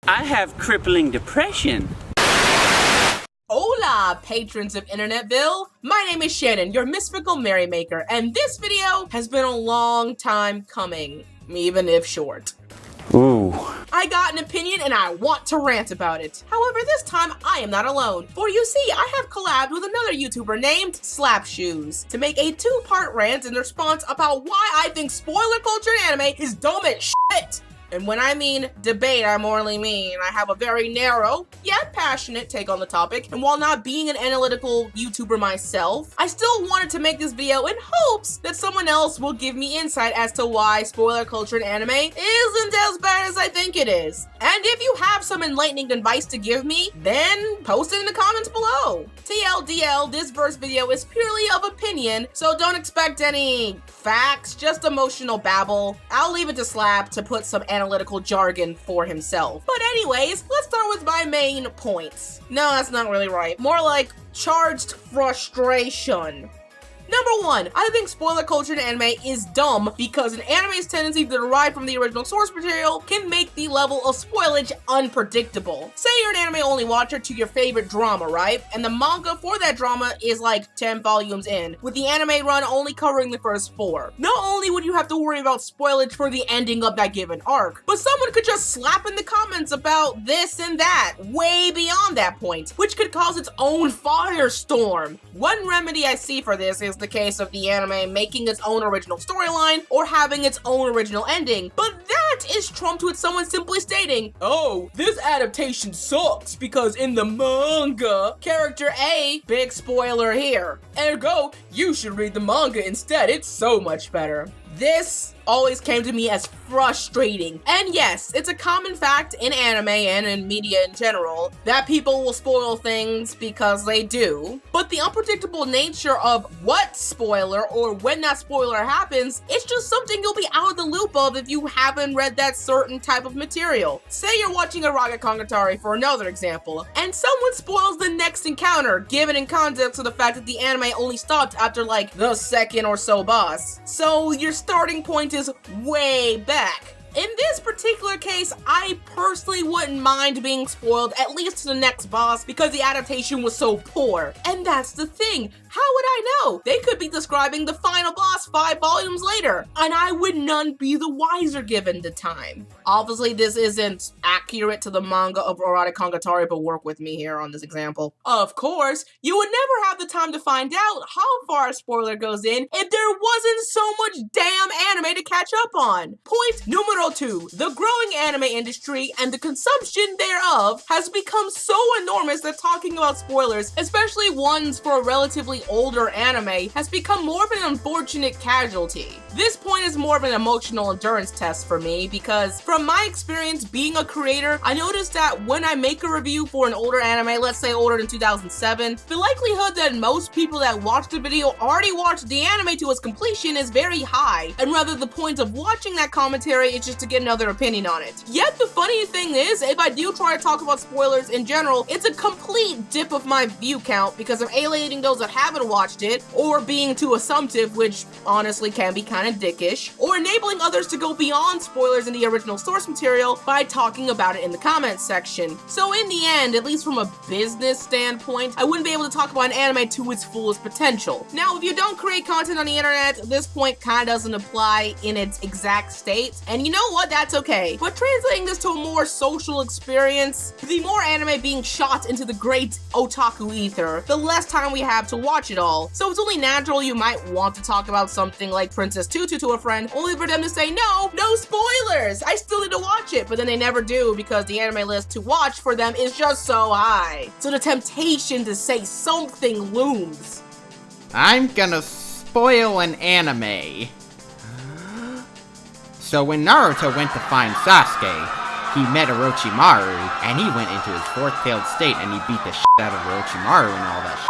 I have crippling depression. Hola, patrons of Internetville! My name is Shannon, your mystical merrymaker, and this video has been a long time coming, even if short. Ooh. I got an opinion and I want to rant about it. However, this time I am not alone. For you see, I have collabed with another YouTuber named S1apSh0es to make a two-part rant in response about why I think spoiler culture in anime is dumb as shit. And when I mean debate, I morally mean I have a very narrow, yet passionate take on the topic, and while not being an analytical YouTuber myself, I still wanted to make this video in hopes that someone else will give me insight as to why spoiler culture in anime isn't as bad as I think it is. And if you have some enlightening advice to give me, then post it in the comments below. TLDL, this verse video is purely of opinion, so don't expect any facts, just emotional babble. I'll leave it to S1apSh0es to put some analytical jargon for himself. But anyways, let's start with my main points. No, that's not really right. More like charged frustration. Number one, I think spoiler culture in anime is dumb because an anime's tendency to derive from the original source material can make the level of spoilage unpredictable. Say you're an anime-only watcher to your favorite drama, right? And the manga for that drama is like 10 volumes in, with the anime run only covering the first 4. Not only would you have to worry about spoilage for the ending of that given arc, but someone could just slap in the comments about this and that, way beyond that point, which could cause its own firestorm. One remedy I see for this is the case of the anime making its own original storyline or having its own original ending, but that is trumped with someone simply stating, "Oh, this adaptation sucks because in the manga, character A, big spoiler here, ergo, you should read the manga instead, it's so much better." This always came to me as frustrating. And yes, it's a common fact in anime and in media in general that people will spoil things because they do. But the unpredictable nature of what spoiler or when that spoiler happens, it's just something you'll be out of the loop of if you haven't read that certain type of material. Say you're watching a Raga for another example, and someone spoils the next encounter, given in context of the fact that the anime only stopped after like the second or so boss. So your starting point is way back. In this particular case, I personally wouldn't mind being spoiled at least to the next boss because the adaptation was so poor. And that's the thing. How would I know? They could be describing the final boss 5 volumes later, and I would none be the wiser given the time. Obviously, this isn't accurate to the manga of Erotic Kangatari, but work with me here on this example. Of course, you would never have the time to find out how far a spoiler goes in if there wasn't so much damn anime to catch up on. Point numero 2. The growing anime industry and the consumption thereof has become so enormous that talking about spoilers, especially ones for a relatively older anime, has become more of an unfortunate casualty. This point is more of an emotional endurance test for me because from my experience being a creator, I noticed that when I make a review for an older anime, let's say older than 2007, the likelihood that most people that watch the video already watched the anime to its completion is very high, and rather the point of watching that commentary is just to get another opinion on it. Yet the funny thing is, if I do try to talk about spoilers in general, it's a complete dip of my view count because I'm alienating those that haven't watched it, or being too assumptive, which honestly can be kind of dickish, or enabling others to go beyond spoilers in the original source material by talking about it in the comments section. So in the end, at least from a business standpoint, I wouldn't be able to talk about an anime to its fullest potential. Now, if you don't create content on the internet, this point kind of doesn't apply in its exact state, and you know what, that's okay. But translating this to a more social experience, the more anime being shot into the great otaku ether, the less time we have to watch it all. So it's only natural you might want to talk about something like Princess Tutu to a friend, only for them to say, no spoilers, I still need to watch it, but then they never do because the anime list to watch for them is just so high. So the temptation to say something looms. I'm gonna spoil an anime. So when Naruto went to find Sasuke, he met Orochimaru, and he went into his fourth-tailed state, and he beat the shit out of Orochimaru and all that shit.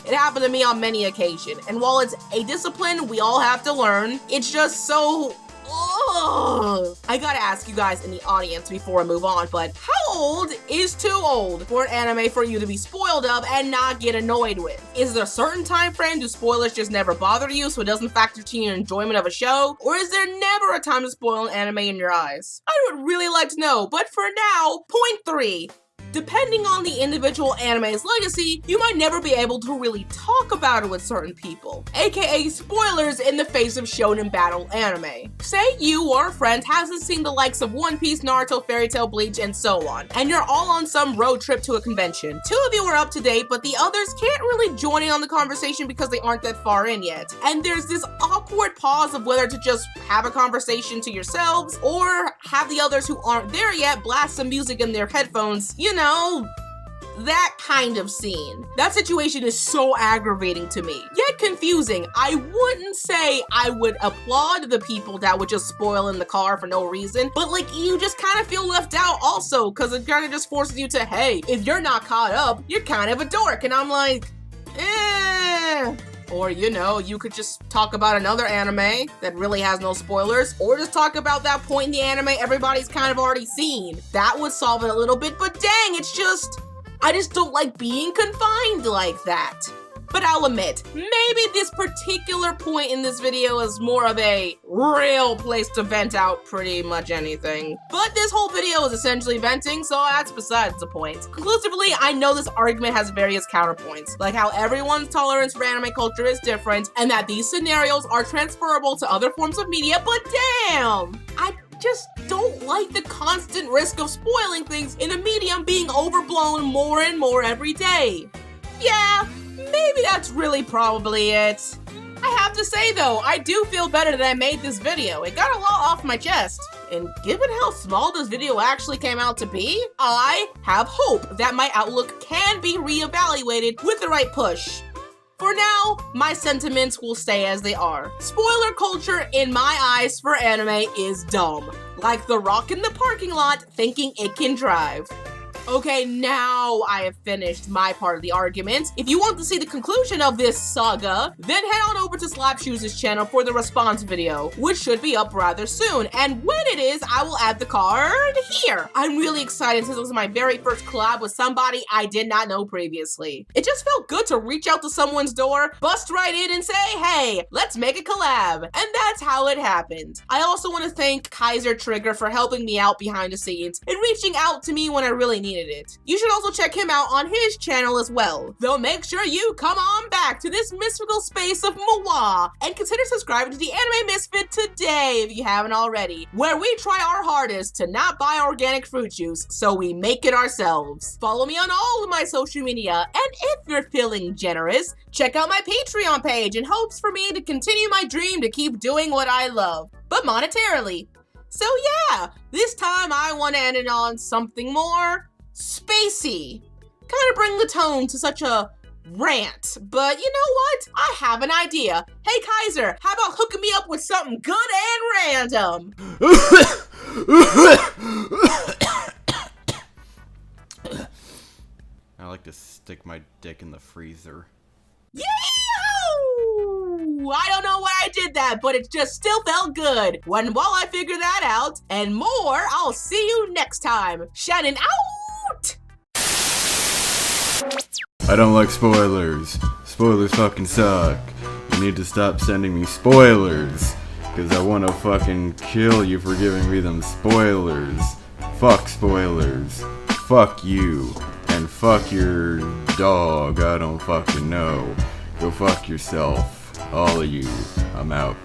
It happened to me on many occasions, and while it's a discipline we all have to learn, it's just so... Ugh. I gotta ask you guys in the audience before I move on, but how old is too old for an anime for you to be spoiled of and not get annoyed with? Is there a certain time frame do spoilers just never bother you so it doesn't factor to your enjoyment of a show? Or is there never a time to spoil an anime in your eyes? I would really like to know, but for now, point 3. Depending on the individual anime's legacy, you might never be able to really talk about it with certain people, aka spoilers in the face of shonen battle anime. Say you or a friend hasn't seen the likes of One Piece, Naruto, Fairy Tail, Bleach, and so on, and you're all on some road trip to a convention. 2 of you are up to date, but the others can't really join in on the conversation because they aren't that far in yet. And there's this awkward pause of whether to just have a conversation to yourselves or have the others who aren't there yet blast some music in their headphones, you know, that kind of scene. That situation is so aggravating to me, yet confusing. I wouldn't say I would applaud the people that would just spoil in the car for no reason, but like you just kind of feel left out also because it kind of just forces you to, hey, if you're not caught up, you're kind of a dork. And I'm like, Or, you know, you could just talk about another anime that really has no spoilers, or just talk about that point in the anime everybody's kind of already seen. That would solve it a little bit, but dang, I just don't like being confined like that. But I'll admit, maybe this particular point in this video is more of a real place to vent out pretty much anything. But this whole video is essentially venting, so that's besides the point. Conclusively, I know this argument has various counterpoints, like how everyone's tolerance for anime culture is different, and that these scenarios are transferable to other forms of media, but damn! I just don't like the constant risk of spoiling things in a medium being overblown more and more every day. Yeah, maybe that's really probably it. I have to say though, I do feel better that I made this video. It got a lot off my chest. And given how small this video actually came out to be, I have hope that my outlook can be reevaluated with the right push. For now, my sentiments will stay as they are. Spoiler culture in my eyes for anime is dumb. Like the rock in the parking lot thinking it can drive. Okay, now I have finished my part of the argument. If you want to see the conclusion of this saga, then head on over to S1apSh0es' channel for the response video, which should be up rather soon. And when it is, I will add the card here. I'm really excited since it was my very first collab with somebody I did not know previously. It just felt good to reach out to someone's door, bust right in and say, hey, let's make a collab. And that's how it happened. I also want to thank Kaiser Trigger for helping me out behind the scenes and reaching out to me when I really needed it. You should also check him out on his channel as well. Though make sure you come on back to this mystical space of Moa and consider subscribing to the Anime Misfit today if you haven't already, where we try our hardest to not buy organic fruit juice so we make it ourselves. Follow me on all of my social media, and if you're feeling generous, check out my Patreon page in hopes for me to continue my dream to keep doing what I love, but monetarily. So yeah, this time I want to end it on something more spacey. Kind of bring the tone to such a rant, but you know what? I have an idea. Hey Kaiser, how about hooking me up with something good and random? I like to stick my dick in the freezer. Yee-hoo! I don't know why I did that, but it just still felt good. While I figure that out and more, I'll see you next time. Shannen out! I don't like spoilers. Spoilers fucking suck. You need to stop sending me spoilers, because I want to fucking kill you for giving me them spoilers. Fuck spoilers. Fuck you. And fuck your dog. I don't fucking know. Go fuck yourself. All of you. I'm out.